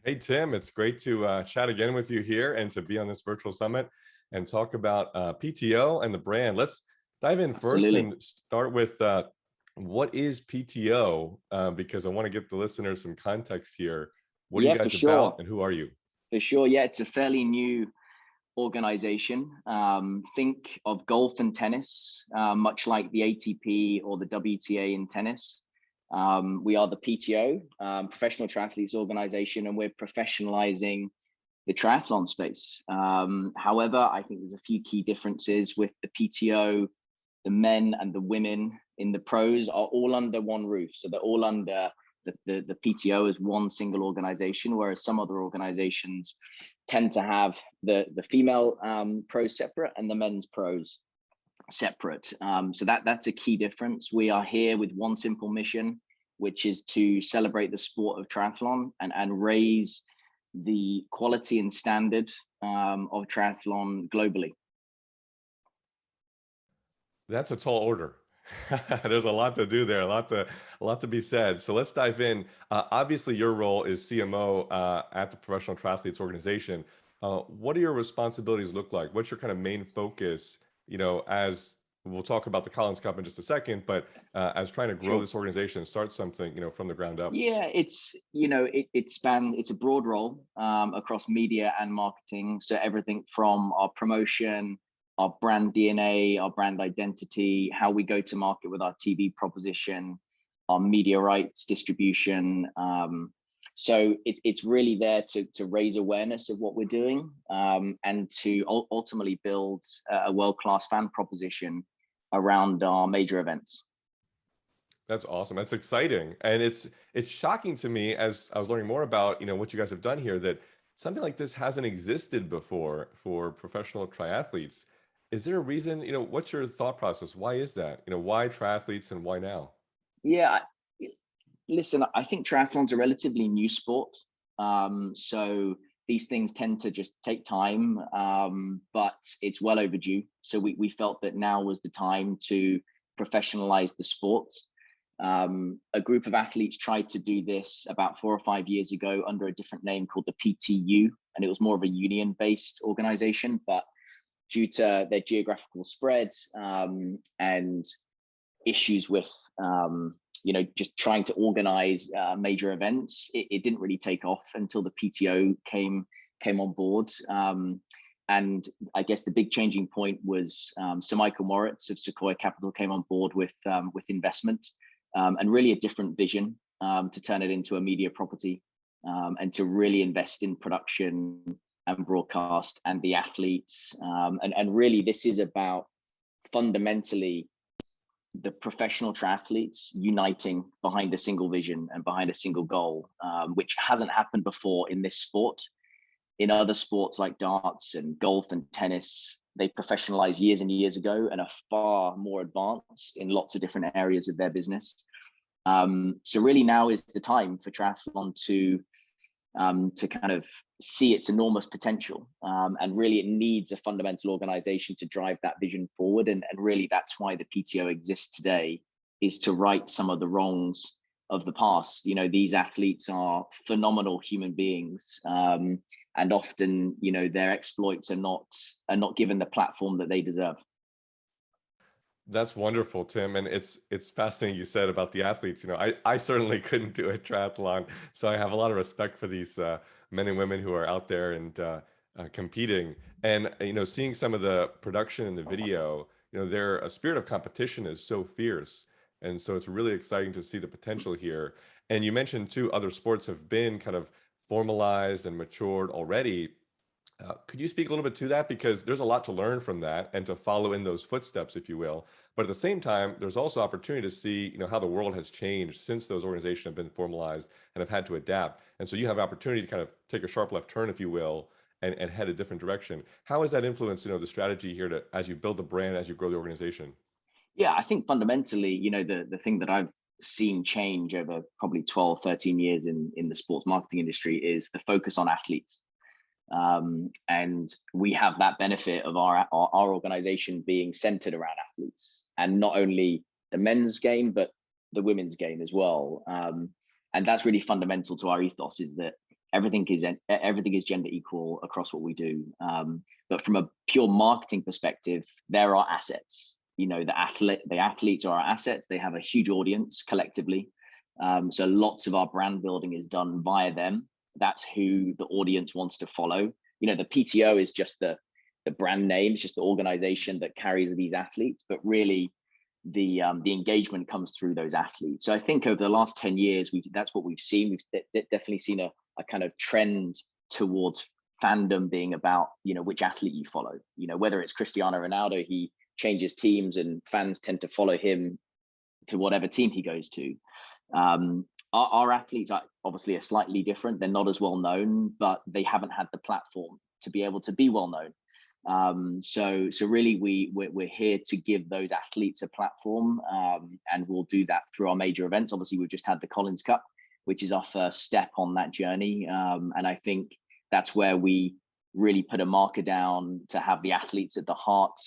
Hey, Tim, it's great to chat again with you here and to be on this virtual summit and talk about PTO and the brand. Let's dive in first Absolutely. and start with what is PTO? Because I want to give the listeners some context here. What are you Yeah, for guys about sure. and who are you? For sure. Yeah, it's a fairly new organization. Think of golf and tennis, much like the ATP or the WTA in tennis. We are the PTO, Professional Triathletes Organization, and we're professionalizing the triathlon space. However, I think there's a few key differences with the PTO. The men and the women in the pros are all under one roof. So they're all under the PTO as one single organization, whereas some other organizations tend to have the female pros separate and the men's pros separate. So that's a key difference. We are here with one simple mission, which is to celebrate the sport of triathlon and raise the quality and standard of triathlon globally. That's a tall order. There's a lot to do there, a lot to be said. So let's dive in. Obviously, your role is CMO at the Professional Triathletes Organization. What do your responsibilities look like? What's your kind of main focus? As we'll talk about the Collins Cup in just a second, but as trying to grow Sure. this organization and start something, from the ground up. Yeah, it's a broad role across media and marketing. So everything from our promotion, our brand DNA, our brand identity, how we go to market with our TV proposition, our media rights distribution. So it's really there to raise awareness of what we're doing, and to ultimately build a world-class fan proposition around our major events. That's awesome. That's exciting. And it's shocking to me as I was learning more about, what you guys have done here that something like this hasn't existed before for professional triathletes. Is there a reason, what's your thought process? Why is that? Why triathletes and why now? Yeah, listen, I think triathlon's a relatively new sport. So these things tend to just take time, but it's well overdue. So we felt that now was the time to professionalize the sport. A group of athletes tried to do this about 4 or 5 years ago under a different name called the PTU, and it was more of a union-based organization. But due to their geographical spread and issues with just trying to organize major events, it didn't really take off until the PTO came on board. And I guess the big changing point was Sir Michael Moritz of Sequoia Capital came on board with investment, and really a different vision to turn it into a media property, and to really invest in production and broadcast and the athletes. And really, this is about fundamentally the professional triathletes uniting behind a single vision and behind a single goal, which hasn't happened before in this sport. In other sports like darts and golf and tennis, they professionalized years and years ago and are far more advanced in lots of different areas of their business. So really now is the time for triathlon to kind of see its enormous potential. And really it needs a fundamental organization to drive that vision forward. And really that's why the PTO exists today, is to right some of the wrongs of the past. These athletes are phenomenal human beings. And often, their exploits are not given the platform that they deserve. That's wonderful, Tim. And it's fascinating you said about the athletes. I certainly couldn't do a triathlon, so I have a lot of respect for these men and women who are out there and competing. And seeing some of the production in the video, their a spirit of competition is so fierce, and so it's really exciting to see the potential here. And you mentioned too, other sports have been kind of formalized and matured already. Could you speak a little bit to that? Because there's a lot to learn from that and to follow in those footsteps, if you will. But at the same time, there's also opportunity to see, how the world has changed since those organizations have been formalized and have had to adapt. And so you have opportunity to kind of take a sharp left turn, if you will, and head a different direction. How has that influenced, the strategy here to as you build the brand, as you grow the organization? Yeah, I think fundamentally, the thing that I've seen change over probably 12, 13 years in the sports marketing industry is the focus on athletes. And we have that benefit of our organization being centered around athletes, and not only the men's game, but the women's game as well. And that's really fundamental to our ethos, is that everything is gender equal across what we do. But from a pure marketing perspective, there are assets. The athletes are our assets. They have a huge audience collectively. So lots of our brand building is done via them. That's who the audience wants to follow. The PTO is just the brand name. It's just the organization that carries these athletes. But really, the engagement comes through those athletes. So I think over the last 10 years, that's what we've seen. We've definitely seen a kind of trend towards fandom being about, which athlete you follow. Whether it's Cristiano Ronaldo, he changes teams and fans tend to follow him to whatever team he goes to. Our athletes are obviously slightly different. They're not as well known, but they haven't had the platform to be able to be well known. So really we're here to give those athletes a platform, and we'll do that through our major events. Obviously, we've just had the Collins Cup, which is our first step on that journey. And I think that's where we really put a marker down to have the athletes at the heart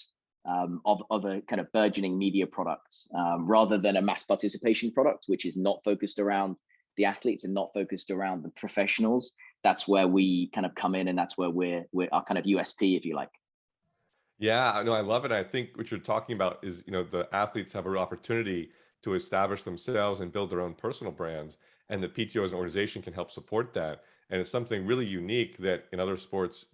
of a kind of burgeoning media product, rather than a mass participation product, which is not focused around the athletes and not focused around the professionals. That's where we kind of come in, and that's where we're our kind of USP, if you like. Yeah, no, I love it. I think what you're talking about is, the athletes have a real opportunity to establish themselves and build their own personal brands, and the PTO as an organization can help support that. And it's something really unique that in other sports,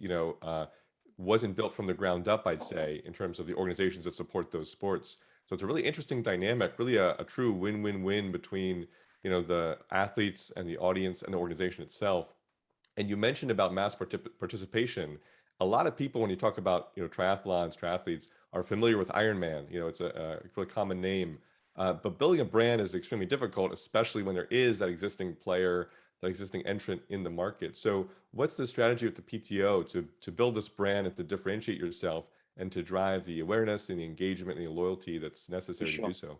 wasn't built from the ground up, I'd say, in terms of the organizations that support those sports. So it's a really interesting dynamic, really a true win-win-win between, the athletes and the audience and the organization itself. And you mentioned about mass participation. A lot of people, when you talk about, triathlons, triathletes, are familiar with Ironman. It's a really common name. But building a brand is extremely difficult, especially when there is that existing player, that existing entrant in the market. So what's the strategy with the PTO to build this brand and to differentiate yourself and to drive the awareness and the engagement and the loyalty that's For necessary to do sure. so?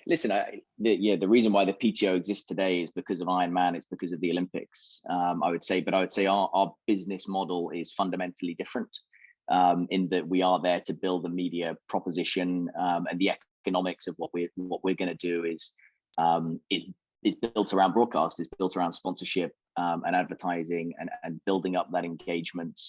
Listen, the reason why the PTO exists today is because of Ironman. It's because of the Olympics, I would say. But I would say our business model is fundamentally different, in that we are there to build a media proposition, and the economics of what we're going to do is built around broadcast, is built around sponsorship, and advertising, and building up that engagement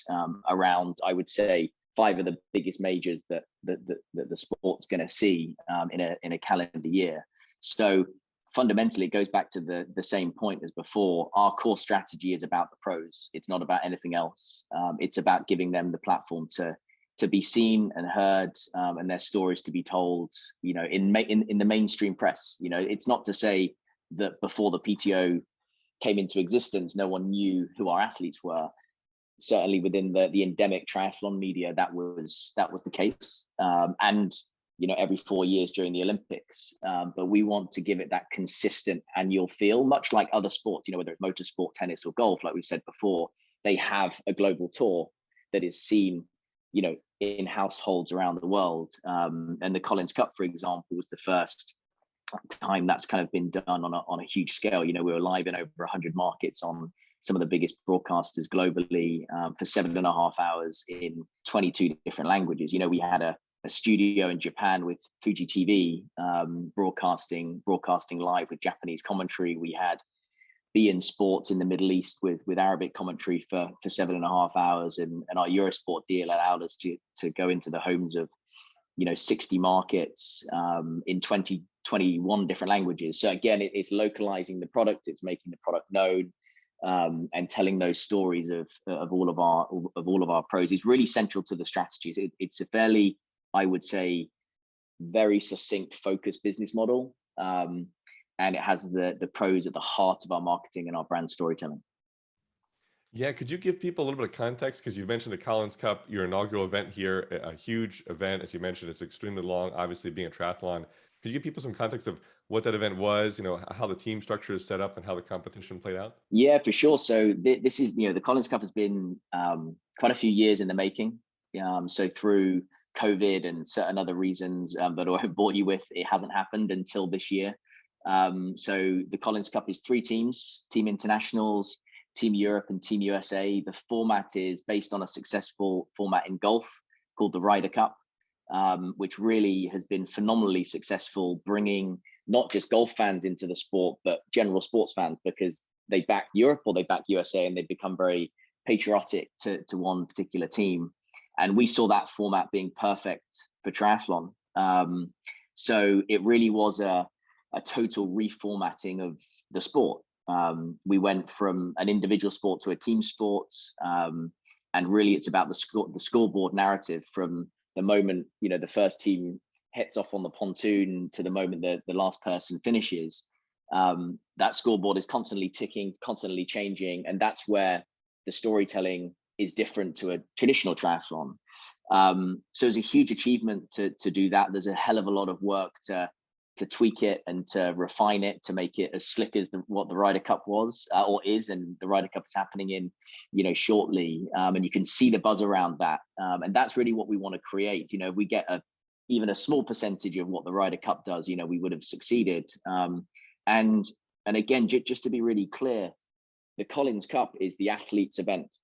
around, I would say, 5 of the biggest majors that the sport's going to see in a calendar year. So fundamentally, it goes back to the same point as before. Our core strategy is about the pros. It's not about anything else. It's about giving them the platform to be seen and heard, and their stories to be told. In the mainstream press. It's not to say that before the PTO came into existence, no one knew who our athletes were. Certainly within the endemic triathlon media, that was the case, and every 4 years during the Olympics. But we want to give it that consistent annual feel, much like other sports. Whether it's motorsport, tennis, or golf, like we said before, they have a global tour that is seen, in households around the world. And the Collins Cup, for example, was the first time that's kind of been done on a huge scale. We were live in over 100 markets on some of the biggest broadcasters globally, for 7.5 hours in 22 different languages. We had a studio in Japan with Fuji TV, broadcasting live with Japanese commentary. We had beIN Sports in the Middle East with Arabic commentary for 7.5 hours, and our Eurosport deal allowed us to go into the homes of 60 markets, in 21 different languages. So again, it's localizing the product, it's making the product known, and telling those stories of all of our pros is really central to the strategies. It's a fairly, I would say, very succinct, focused business model, and it has the pros at the heart of our marketing and our brand storytelling. Yeah, could you give people a little bit of context? Because you mentioned the Collins Cup, your inaugural event here, a huge event, as you mentioned, it's extremely long, obviously being a triathlon. Could you give people some context of what that event was, how the team structure is set up and how the competition played out? Yeah, for sure. So this is, the Collins Cup has been quite a few years in the making. So through COVID and certain other reasons that I won't bore you with, it hasn't happened until this year. So the Collins Cup is 3 teams: Team Internationals, Team Europe, and Team USA. The format is based on a successful format in golf called the Ryder Cup, which really has been phenomenally successful, bringing not just golf fans into the sport, but general sports fans, because they back Europe or they back USA, and they become very patriotic to one particular team. And we saw that format being perfect for triathlon. So it really was a total reformatting of the sport. We went from an individual sport to a team sport, and really it's about the scoreboard narrative from the moment the first team heads off on the pontoon to the moment the last person finishes. That scoreboard is constantly ticking, constantly changing, and that's where the storytelling is different to a traditional triathlon. So it's a huge achievement to do that. There's a hell of a lot of work to tweak it and to refine it to make it as slick as what the Ryder Cup was or is, and the Ryder Cup is happening in shortly, and you can see the buzz around that, and that's really what we want to create. If we get even a small percentage of what the Ryder Cup does, we would have succeeded. And again, just to be really clear, the Collins Cup is the athletes' event.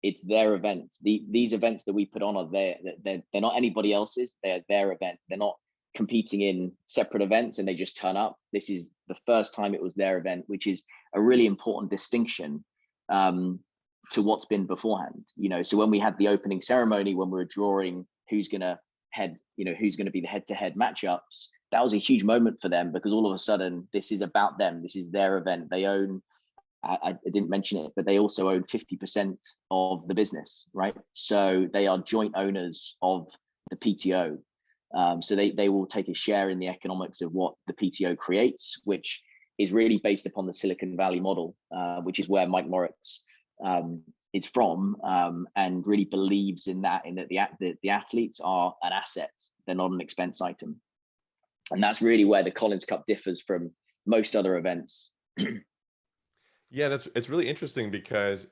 It's their event. These events that we put on are they're not anybody else's. They're their event. They're not competing in separate events and they just turn up. This is the first time it was their event, which is a really important distinction to what's been beforehand. So when we had the opening ceremony, when we were drawing who's going to be the head-to-head matchups, that was a huge moment for them, because all of a sudden this is about them. This is their event. They own, I didn't mention it, but they also own 50% of the business, right? So they are joint owners of the PTO. So they will take a share in the economics of what the PTO creates, which is really based upon the Silicon Valley model, which is where Mike Moritz is from, and really believes in that the athletes are an asset. They're not an expense item. And that's really where the Collins Cup differs from most other events. Yeah, it's really interesting because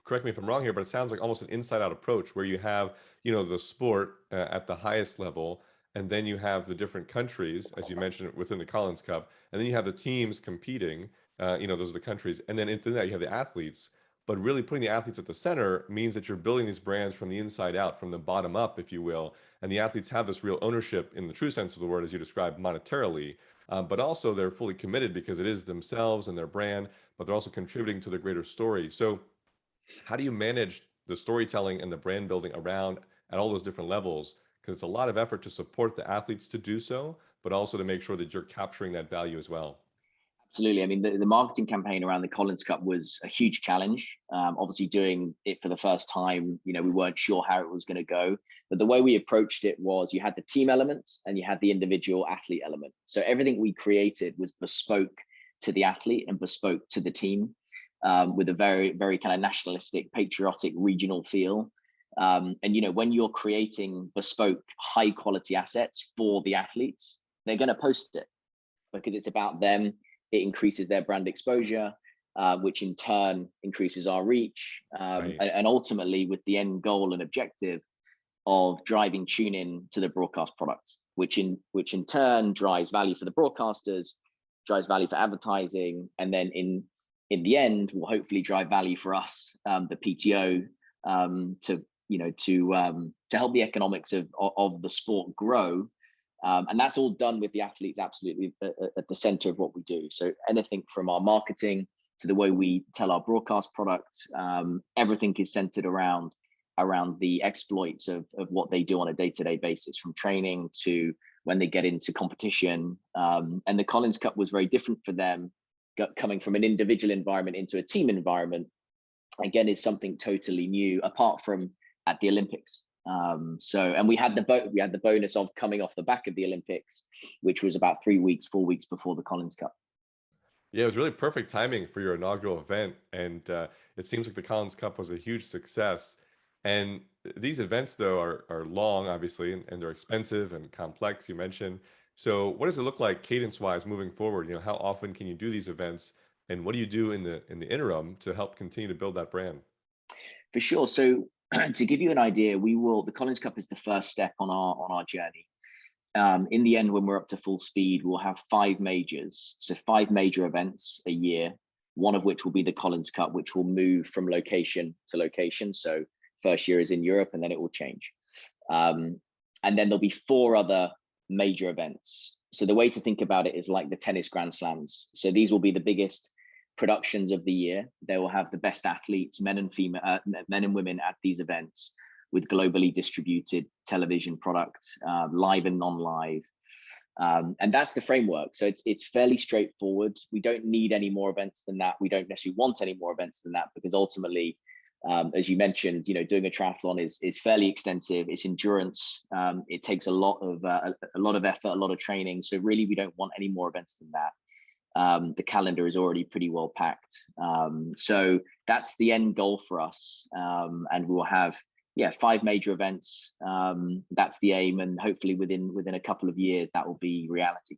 correct me if I'm wrong here, but it sounds like almost an inside out approach where you have, the sport at the highest level, and then you have the different countries, as you mentioned, within the Collins Cup, and then you have the teams competing, those are the countries, and then into that you have the athletes. But really putting the athletes at the center means that you're building these brands from the inside out, from the bottom up, if you will. And the athletes have this real ownership in the true sense of the word, as you described, monetarily. But also they're fully committed because it is themselves and their brand, but they're also contributing to the greater story. So how do you manage the storytelling and the brand building around at all those different levels? Because it's a lot of effort to support the athletes to do so, but also to make sure that you're capturing that value as well. Absolutely. I mean, the marketing campaign around the Collins Cup was a huge challenge. Obviously, doing it for the first time, we weren't sure how it was going to go. But the way we approached it was you had the team element and you had the individual athlete element. So everything we created was bespoke to the athlete and bespoke to the team, with a very, very kind of nationalistic, patriotic, regional feel. And when you're creating bespoke, high quality assets for the athletes, they're going to post it because it's about them. It increases their brand exposure, which in turn increases our reach, Right. and ultimately with the end goal and objective of driving tune in to the broadcast product, which in turn drives value for the broadcasters, drives value for advertising, and then in the end will hopefully drive value for us, the PTO, to help the economics of the sport grow. And that's all done with the athletes absolutely at the center of what we do. So anything from our marketing to the way we tell our broadcast product, everything is centered around the exploits of what they do on a day-to-day basis, from training to when they get into competition. And the Collins Cup was very different for them, coming from an individual environment into a team environment. Again, is something totally new, apart from at the Olympics. And we had the bonus of coming off the back of the Olympics, which was about 4 weeks before the Collins Cup. Yeah, it was really perfect timing for your inaugural event. And it seems like the Collins Cup was a huge success. And these events, though, are long, obviously, and they're expensive and complex, you mentioned. So what does it look like cadence-wise moving forward? How often can you do these events? And what do you do in the interim to help continue to build that brand? For sure. So to give you an idea, the Collins Cup is the first step on our journey. In the end, when we're up to full speed, we'll have 5 majors. So 5 major events a year, one of which will be the Collins Cup, which will move from location to location. So first year is in Europe, and then it will change. And then there'll be 4 other major events. So the way to think about it is like the tennis Grand Slams. So these will be the biggest productions of the year. They will have the best athletes, men and female, men and women at these events with globally distributed television products, live and non-live. And that's the framework. So it's fairly straightforward. We don't need any more events than that. We don't necessarily want any more events than that, because ultimately, as you mentioned, doing a triathlon is fairly extensive. It's endurance. It takes a lot of effort, a lot of training. So really, we don't want any more events than that. The calendar is already pretty well packed. So that's the end goal for us. And we'll have 5 major events. That's the aim, and hopefully within a couple of years that will be reality.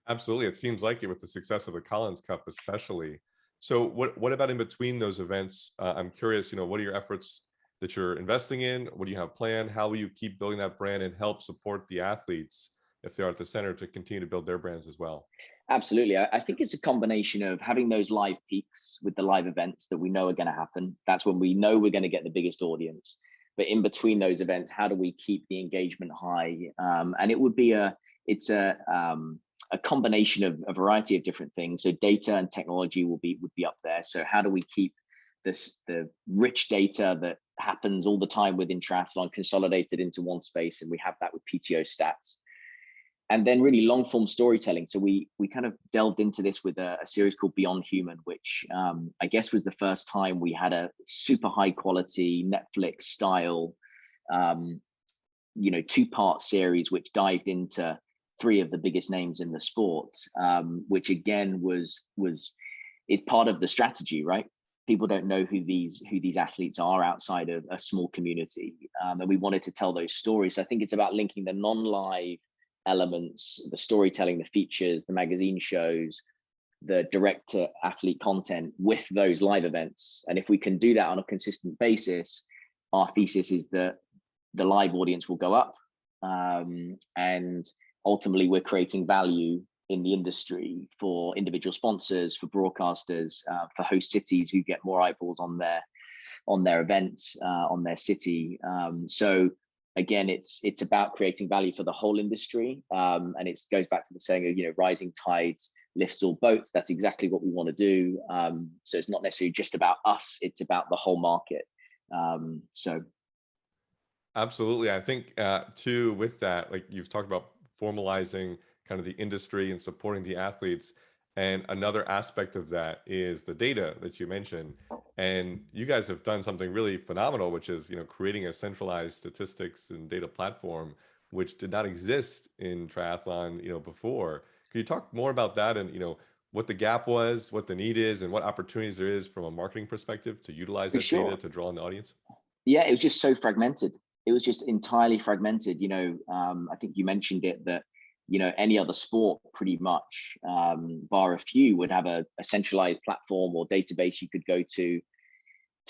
Absolutely. It seems like it with the success of the Collins Cup, especially. So what about in between those events? I'm curious, what are your efforts that you're investing in? What do you have planned? How will you keep building that brand and help support the athletes if they're at the center to continue to build their brands as well? Absolutely. I think it's a combination of having those live peaks with the live events that we know are going to happen. That's when we know we're going to get the biggest audience. But in between those events, how do we keep the engagement high? And it would be a combination of a variety of different things. So data and technology would be up there. So how do we keep the rich data that happens all the time within triathlon consolidated into one space? And we have that with PTO stats. And then really long form storytelling. So we kind of delved into this with a series called Beyond Human, which I guess was the first time we had a super high quality Netflix style, 2-part series, which dived into 3 of the biggest names in the sport, which again is part of the strategy, right? People don't know who these athletes are outside of a small community, and we wanted to tell those stories. So I think it's about linking the non-live elements, the storytelling, the features, the magazine shows, the direct to athlete content with those live events. And if we can do that on a consistent basis, our thesis is that the live audience will go up, and ultimately we're creating value in the industry for individual sponsors, for broadcasters, for host cities who get more eyeballs on their events, on their city. So again, it's about creating value for the whole industry, and it goes back to the saying of rising tides lifts all boats. That's exactly what we want to do. So it's not necessarily just about us; it's about the whole market. So Absolutely. I think too, with that, like you've talked about formalizing kind of the industry and supporting the athletes. And another aspect of that is the data that you mentioned. And you guys have done something really phenomenal, which is, creating a centralized statistics and data platform, which did not exist in triathlon, before. Could you talk more about that and, what the gap was, what the need is, and what opportunities there is from a marketing perspective to utilize for that data sure, to draw in the audience? yeah, it was just so fragmented. It was just entirely fragmented. I think you mentioned it that any other sport pretty much, bar a few, would have a centralized platform or database you could go to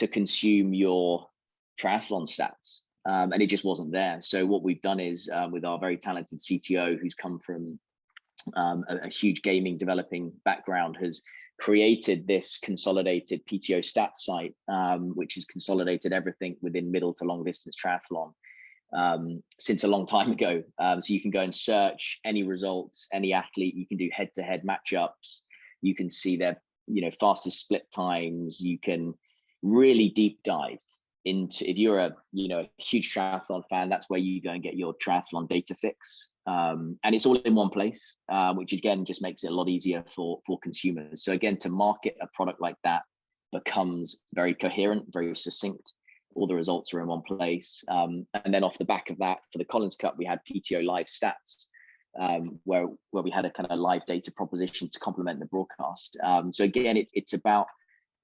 consume your triathlon stats, and it just wasn't there. So what we've done is, with our very talented CTO, who's come from a huge gaming developing background, has created this consolidated PTO stats site, which has consolidated everything within middle to long distance triathlon since a long time ago. So you can go and search any results, any athlete. You can do head-to-head matchups. You can see their fastest split times. You can really deep dive into, if you're a huge triathlon fan, that's where you go and get your triathlon data fix, and it's all in one place, which again just makes it a lot easier for consumers. So again, to market a product like that becomes very coherent, very succinct. All the results are in one place, and then off the back of that, for the Collins Cup, we had PTO live stats, where we had a kind of live data proposition to complement the broadcast. So again, it's about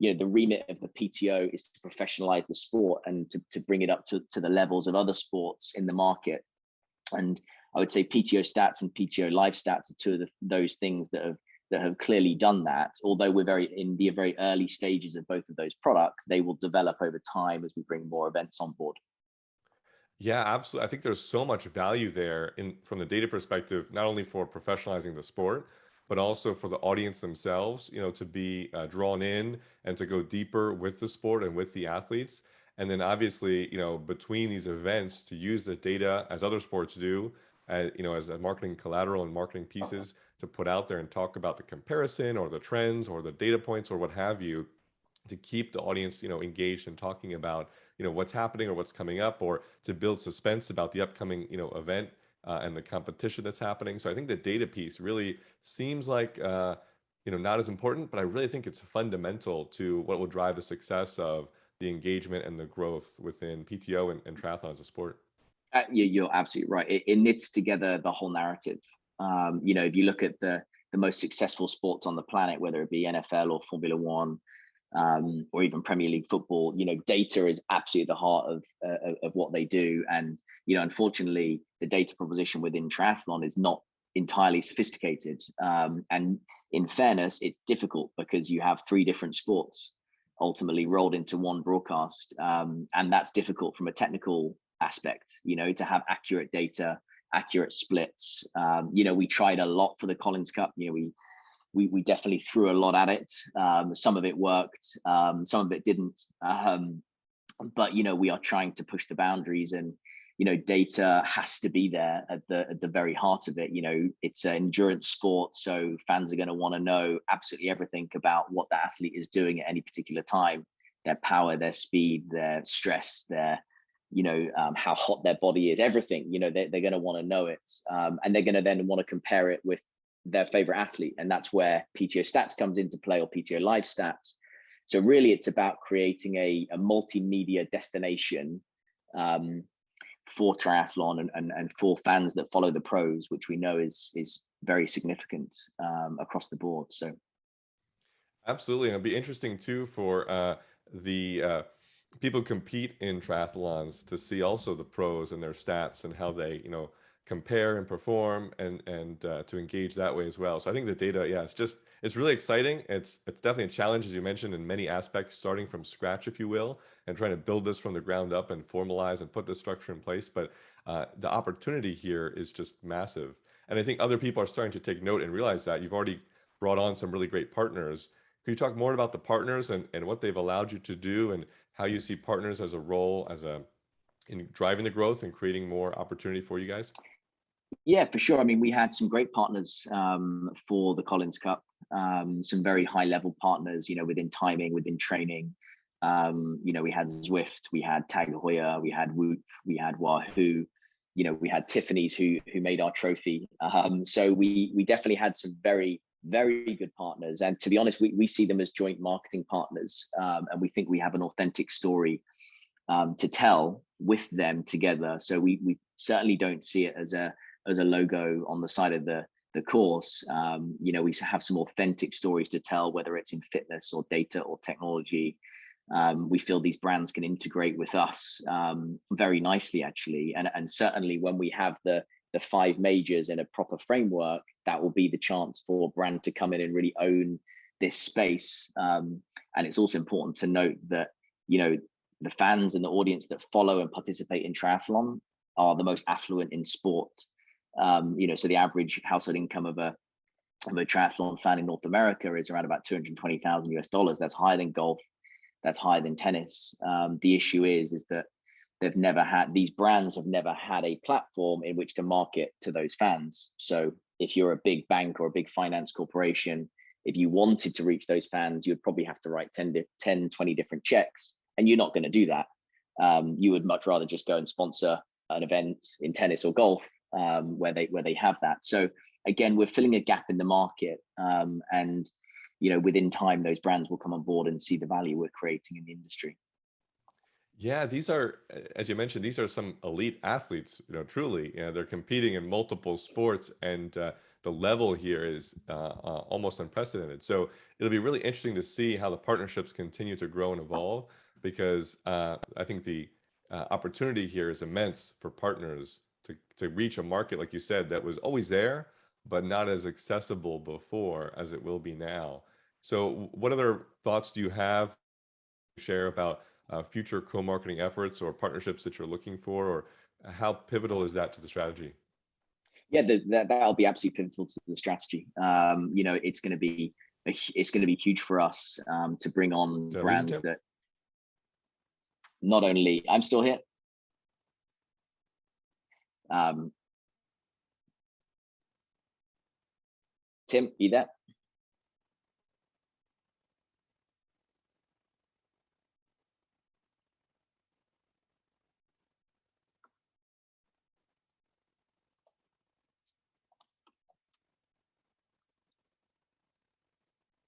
the remit of the PTO is to professionalize the sport and to bring it up to the levels of other sports in the market. And I would say PTO stats and PTO live stats are two of those things that have clearly done that. Although we're in the very early stages of both of those products, they will develop over time as we bring more events on board. Yeah, absolutely. I think there's so much value there from the data perspective, not only for professionalizing the sport, but also for the audience themselves, to be drawn in and to go deeper with the sport and with the athletes. And then obviously, between these events to use the data as other sports do as a marketing collateral and marketing pieces to put out there and talk about the comparison or the trends or the data points or what have you, to keep the audience, engaged and talking about, what's happening or what's coming up, or to build suspense about the upcoming, event and the competition that's happening. So I think the data piece really seems like, not as important, but I really think it's fundamental to what will drive the success of the engagement and the growth within PTO and triathlon as a sport. You're absolutely right. It knits together the whole narrative. If you look at the most successful sports on the planet, whether it be NFL or Formula One, or even Premier League football, data is absolutely the heart of what they do. And unfortunately, the data proposition within triathlon is not entirely sophisticated. And in fairness, it's difficult because you have three different sports ultimately rolled into one broadcast, and that's difficult from a technical aspect. To have accurate data, accurate splits. We tried a lot for the Collins Cup. We definitely threw a lot at it. Some of it worked, some of it didn't. But we are trying to push the boundaries, and data has to be there at the very heart of it. It's an endurance sport, so fans are going to want to know absolutely everything about what the athlete is doing at any particular time, their power, their speed, their stress, their how hot their body is, everything. They're going to want to know it, and they're going to then want to compare it with their favorite athlete. And that's where PTO stats comes into play, or PTO live stats. So really it's about creating a multimedia destination for triathlon and for fans that follow the pros, which we know is very significant across the board. So Absolutely. And it'll be interesting too for the people who compete in triathlons to see also the pros and their stats and how they, compare and perform, and to engage that way as well. So I think the data, yeah, it's really exciting. It's definitely a challenge, as you mentioned, in many aspects, starting from scratch, if you will, and trying to build this from the ground up and formalize and put the structure in place. But the opportunity here is just massive. And I think other people are starting to take note and realize that you've already brought on some really great partners. Can you talk more about the partners and what they've allowed you to do, and how you see partners as a role in driving the growth and creating more opportunity for you guys? yeah, for sure. I mean, we had some great partners for the Collins Cup, some very high level partners, within timing, within training. We had Zwift, we had Tag Heuer, we had Whoop, we had Wahoo, we had Tiffany's who made our trophy. So we definitely had some very, very good partners. And to be honest, we see them as joint marketing partners. And we think we have an authentic story to tell with them together. So we certainly don't see it as a logo on the side of the course. We have some authentic stories to tell, whether it's in fitness or data or technology. We feel these brands can integrate with us very nicely, actually. And certainly when we have the 5 majors in a proper framework, that will be the chance for a brand to come in and really own this space. And it's also important to note that, the fans and the audience that follow and participate in triathlon are the most affluent in sport. So the average household income of a triathlon fan in North America is around about $220,000 US. That's higher than golf. That's higher than tennis. The issue is that these brands have never had a platform in which to market to those fans. So if you're a big bank or a big finance corporation, if you wanted to reach those fans, you would probably have to write 10, 20 different checks, and you're not going to do that. You would much rather just go and sponsor an event in tennis or golf where they have that. So again, we're filling a gap in the market, and within time, those brands will come on board and see the value we're creating in the industry. Yeah, these are, as you mentioned, these are some elite athletes, truly. They're competing in multiple sports, and the level here is almost unprecedented. So it'll be really interesting to see how the partnerships continue to grow and evolve, because I think the opportunity here is immense for partners to reach a market, like you said, that was always there, but not as accessible before as it will be now. So what other thoughts do you have to share about future co-marketing efforts or partnerships that you're looking for, or how pivotal is that to the strategy? Yeah, that'll be absolutely pivotal to the strategy. It's going to be huge for us to bring on brands that not only I'm still here. Tim, you there?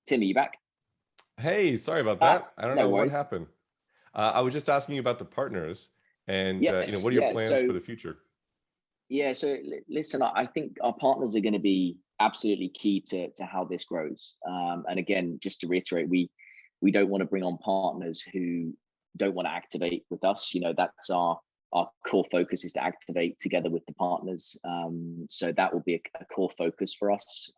Tim, are you back? Hey, sorry about Ah, that. I don't no know what worries. happened. I was just asking you about the partners and, Yes, what are your yeah. plans for So the future? yeah, so listen, I think our partners are going to be absolutely key to how this grows. And again, just to reiterate, we don't want to bring on partners who don't want to activate with us. That's our core focus, is to activate together with the partners. So that will be a core focus for us.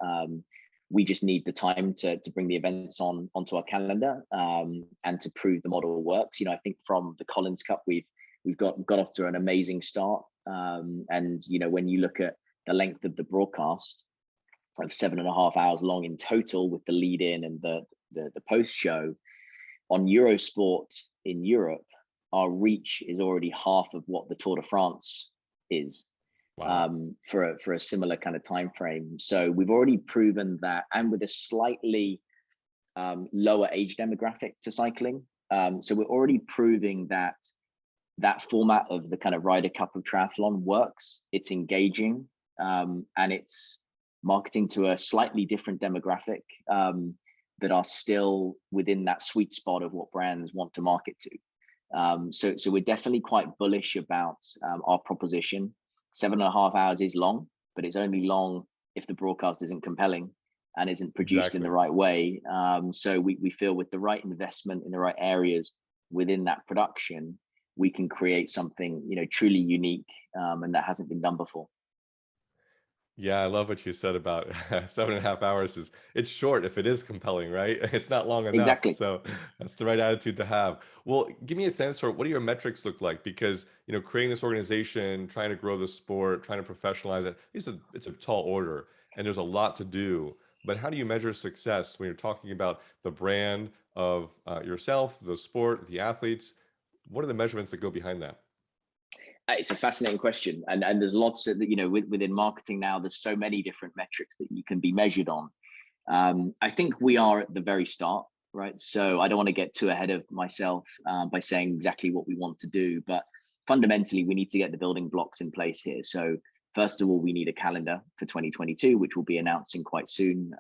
We just need the time to bring the events onto our calendar, and to prove the model works. I think from the Collins Cup, we've got off to an amazing start. And when you look at the length of the broadcast of 7.5 hours long in total, with the lead in and the post show on Eurosport in Europe, our reach is already half of what the Tour de France is, Wow. for a similar kind of time frame. So we've already proven that, and with a slightly lower age demographic to cycling. So we're already proving that format of the kind of Ryder Cup of triathlon works. It's engaging, and it's marketing to a slightly different demographic, that are still within that sweet spot of what brands want to market to. So we're definitely quite bullish about our proposition. 7.5 hours is long, but it's only long if the broadcast isn't compelling and isn't produced in the Exactly. right way. So we feel with the right investment in the right areas within that production, we can create something truly unique, and that hasn't been done before. Yeah, I love what you said about 7.5 hours it's short if it is compelling, right? It's not long enough. Exactly. So that's the right attitude to have. Well, give me a sense for what do your metrics look like? Because, creating this organization, trying to grow the sport, trying to professionalize it, it's a tall order and there's a lot to do. But how do you measure success when you're talking about the brand of yourself, the sport, the athletes? What are the measurements that go behind that? It's a fascinating question, and there's lots of within marketing now. There's so many different metrics that you can be measured on. I think we are at the very start, right? So I don't want to get too ahead of myself by saying exactly what we want to do, but fundamentally, we need to get the building blocks in place here. So first of all, we need a calendar for 2022, which we'll be announcing quite soon.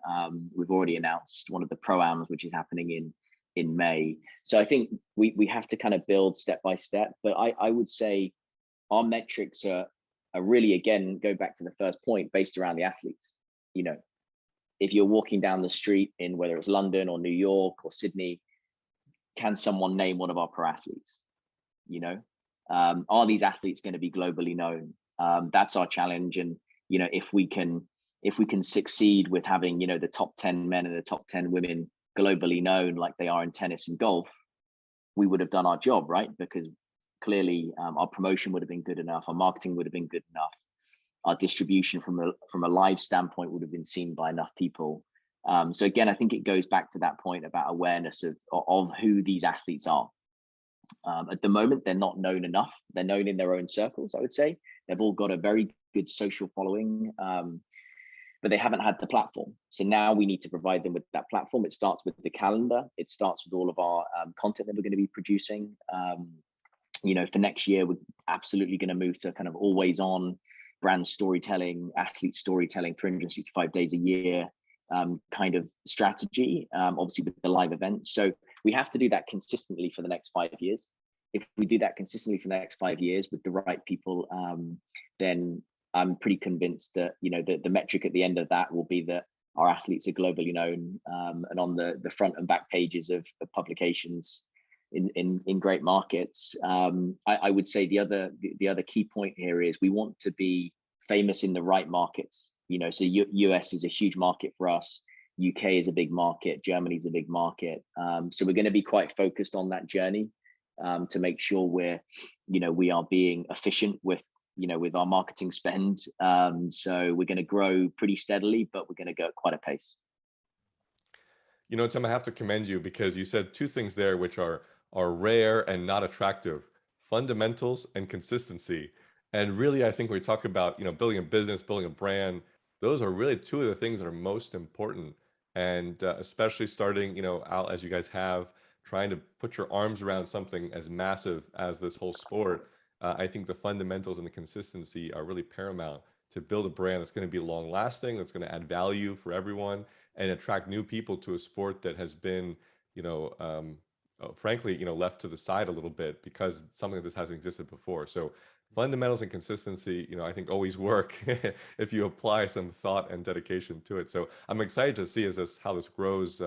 We've already announced one of the pro-ams, which is happening in May. So I think we have to kind of build step by step. But I would say our metrics are really, again, go back to the first point, based around the athletes. If you're walking down the street in whether it's London or New York or Sydney, can someone name one of our pro athletes? Are these athletes going to be globally known? That's our challenge. And if we can succeed with having the top 10 men and the top 10 women globally known, like they are in tennis and golf, we would have done our job, right? Because clearly, our promotion would have been good enough, our marketing would have been good enough, our distribution from a live standpoint would have been seen by enough people. So again, I think it goes back to that point about awareness of who these athletes are. At the moment, they're not known enough. They're known in their own circles, I would say. They've all got a very good social following, but they haven't had the platform. So now we need to provide them with that platform. It starts with the calendar. It starts with all of our content that we're going to be producing. For next year, we're absolutely going to move to kind of always on brand storytelling, athlete storytelling, 365 days a year kind of strategy, obviously with the live events. So we have to do that consistently for the next 5 years. If we do that consistently for the next 5 years with the right people, then I'm pretty convinced that the metric at the end of that will be that our athletes are globally known, and on the front and back pages of publications in great markets. I would say the other key point here is we want to be famous in the right markets. So US is a huge market for us. UK is a big market. Germany is a big market. So we're going to be quite focused on that journey, to make sure we are being efficient with our marketing spend. So we're going to grow pretty steadily, but we're going to go at quite a pace. Tim, I have to commend you because you said two things there which are rare and not attractive: fundamentals and consistency. And really, I think when we talk about building a business, building a brand, those are really two of the things that are most important. And especially starting, out as you guys have, trying to put your arms around something as massive as this whole sport. I think the fundamentals and the consistency are really paramount to build a brand that's going to be long lasting, that's going to add value for everyone and attract new people to a sport that has been, you know, frankly, left to the side a little bit because something like this hasn't existed before. So fundamentals and consistency, I think always work if you apply some thought and dedication to it. So I'm excited to see how this grows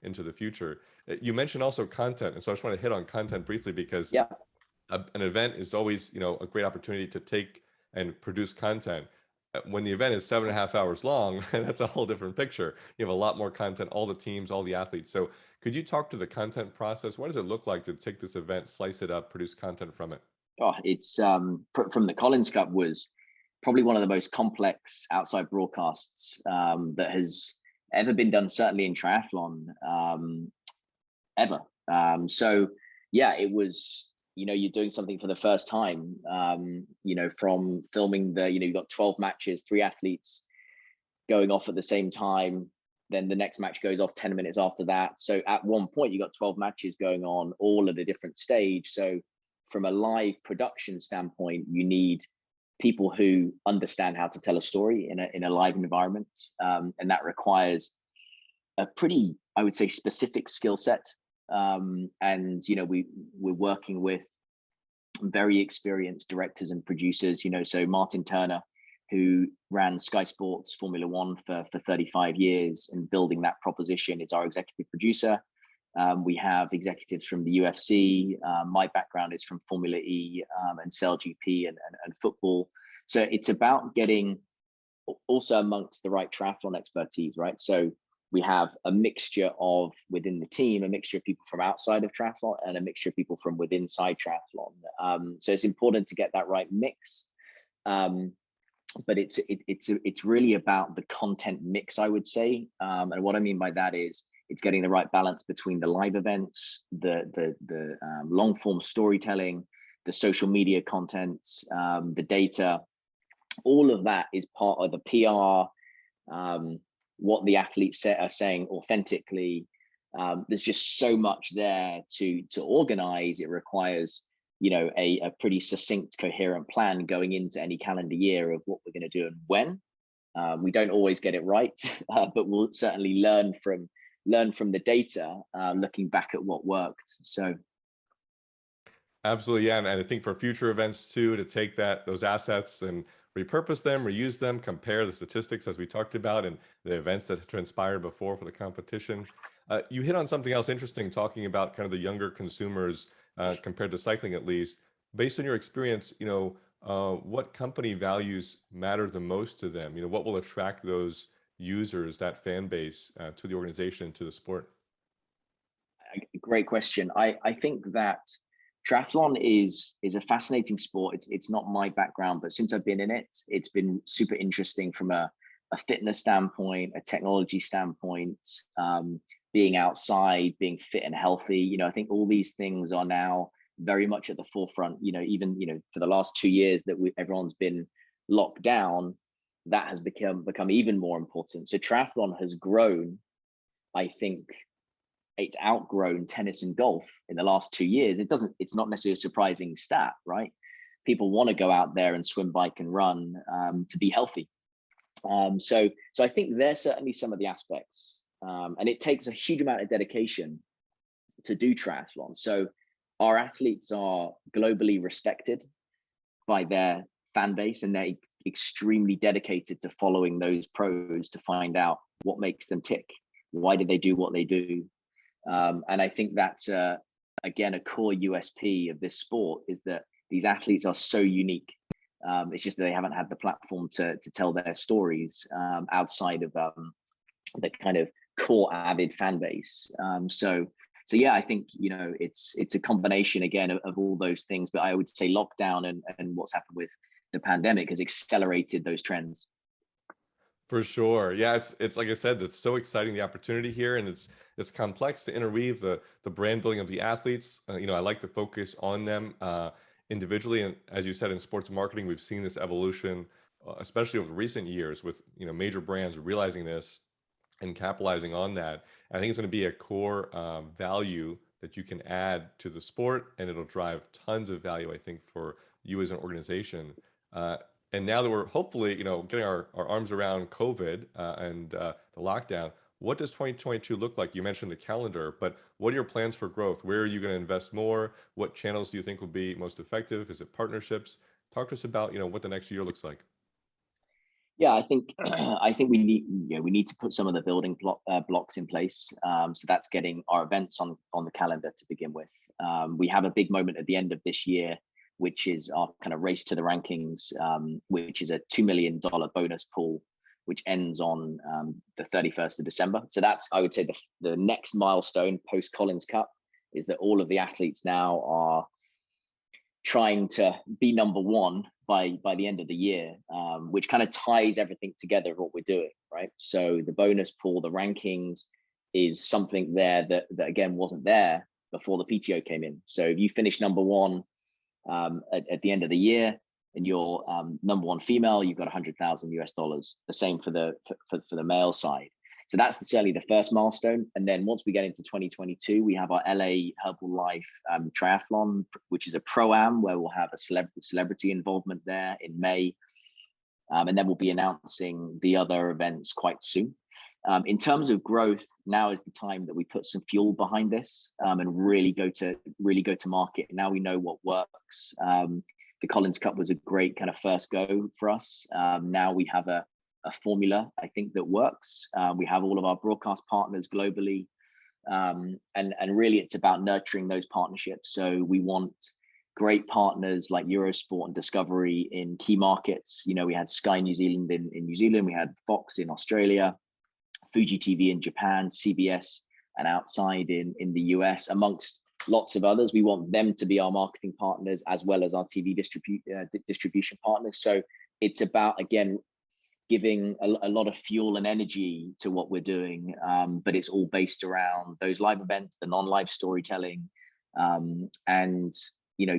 into the future. You mentioned also content, and so I just want to hit on content briefly because Yeah. an event is always, a great opportunity to take and produce content. When the event is 7.5 hours long, that's a whole different picture. You have a lot more content, all the teams, all the athletes. So could you talk to the content process? What does it look like to take this event, slice it up, produce content from it? Oh, it's from the Collins Cup was probably one of the most complex outside broadcasts that has ever been done, certainly in triathlon, ever. So yeah, it was, you're doing something for the first time, from filming you've got 12 matches, 3 athletes going off at the same time. Then the next match goes off 10 minutes after that. So at one point, you got 12 matches going on, all at a different stage. So from a live production standpoint, you need people who understand how to tell a story in a live environment, and that requires a pretty, I would say, specific skill set. And we're working with very experienced directors and producers. So Martin Turner, who ran Sky Sports Formula One for 35 years and building that proposition, is our executive producer. We have executives from the UFC. My background is from Formula E and SailGP and football. So it's about getting also amongst the right triathlon expertise, right? So we have a mixture of within the team, a mixture of people from outside of triathlon and a mixture of people from within inside triathlon. So it's important to get that right mix. But it's really about the content mix, I would say. And what I mean by that is it's getting the right balance between the live events, the long form storytelling, the social media content, the data. All of that is part of the PR. What the athletes are saying authentically. There's just so much there to organize. It requires a pretty succinct, coherent plan going into any calendar year of what we're going to do and when. We don't always get it right, but we'll certainly learn from the data, looking back at what worked. So Absolutely, yeah, and I think for future events too, to take those assets and repurpose them, reuse them, compare the statistics as we talked about, and the events that transpired before for the competition. You hit on something else interesting, talking about kind of the younger consumers compared to cycling, at least. Based on your experience, what company values matter the most to them? What will attract those users, that fan base, to the organization, to the sport? great question. I think that triathlon is a fascinating sport. It's not my background, but since I've been in it, it's been super interesting from a fitness standpoint, a technology standpoint, being outside, being fit and healthy. I think all these things are now very much at the forefront. Even for the last 2 years that everyone's been locked down, that has become even more important. So triathlon has grown. I think it's outgrown tennis and golf in the last 2 years. It's not necessarily a surprising stat, right? People want to go out there and swim, bike, and run to be healthy. So I think there's certainly some of the aspects, and it takes a huge amount of dedication to do triathlon. So our athletes are globally respected by their fan base, and they're extremely dedicated to following those pros to find out what makes them tick. Why do they do what they do? And I think that's again a core USP of this sport, is that these athletes are so unique. It's just that they haven't had the platform to tell their stories outside of the kind of core avid fan base. So yeah, I think it's a combination again of all those things. But I would say lockdown and what's happened with the pandemic has accelerated those trends. For sure. Yeah, it's like I said, it's so exciting, the opportunity here, and it's complex to interweave the brand building of the athletes. I like to focus on them individually, and as you said, in sports marketing, we've seen this evolution especially over recent years with, major brands realizing this and capitalizing on that. I think it's going to be a core value that you can add to the sport, and it'll drive tons of value, I think, for you as an organization. Uh, and now that we're hopefully, getting our arms around COVID the lockdown, what does 2022 look like? You mentioned the calendar, but what are your plans for growth? Where are you going to invest more? What channels do you think will be most effective? Is it partnerships? Talk to us about, what the next year looks like. Yeah, I think I think we need to put some of the building blocks in place. So that's getting our events on the calendar to begin with. We have a big moment at the end of this year, which is our kind of race to the rankings, which is a $2 million bonus pool, which ends on the 31st of December. So that's, I would say, the next milestone post Collins Cup is that all of the athletes now are trying to be number one by the end of the year, which kind of ties everything together of what we're doing, right? So the bonus pool, the rankings, is something there that again wasn't there before the PTO came in. So if you finish number one at the end of the year and you're number one female, you've got $100,000 US. The same for the male side. So that's certainly the first milestone. And then once we get into 2022, we have our LA Herbalife Triathlon, which is a pro-am where we'll have a celebrity involvement there in May. And then we'll be announcing the other events quite soon. In terms of growth, now is the time that we put some fuel behind this and really go to market. Now we know what works. The Collins Cup was a great kind of first go for us. Now we have a formula, I think, that works. We have all of our broadcast partners globally, and really it's about nurturing those partnerships. So we want great partners like Eurosport and Discovery in key markets. We had Sky New Zealand in New Zealand, we had Fox in Australia, Fuji TV in Japan, CBS and outside in the US, amongst lots of others. We want them to be our marketing partners as well as our TV distribution partners. So it's about, again, giving a lot of fuel and energy to what we're doing, but it's all based around those live events, the non-live storytelling, and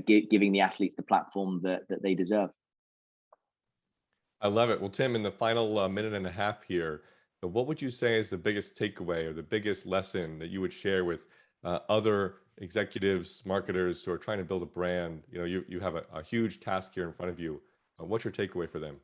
giving the athletes the platform that they deserve. I love it. Well, Tim, in the final minute and a half here, what would you say is the biggest takeaway or the biggest lesson that you would share with other executives, marketers who are trying to build a brand? You have a huge task here in front of you. What's your takeaway for them?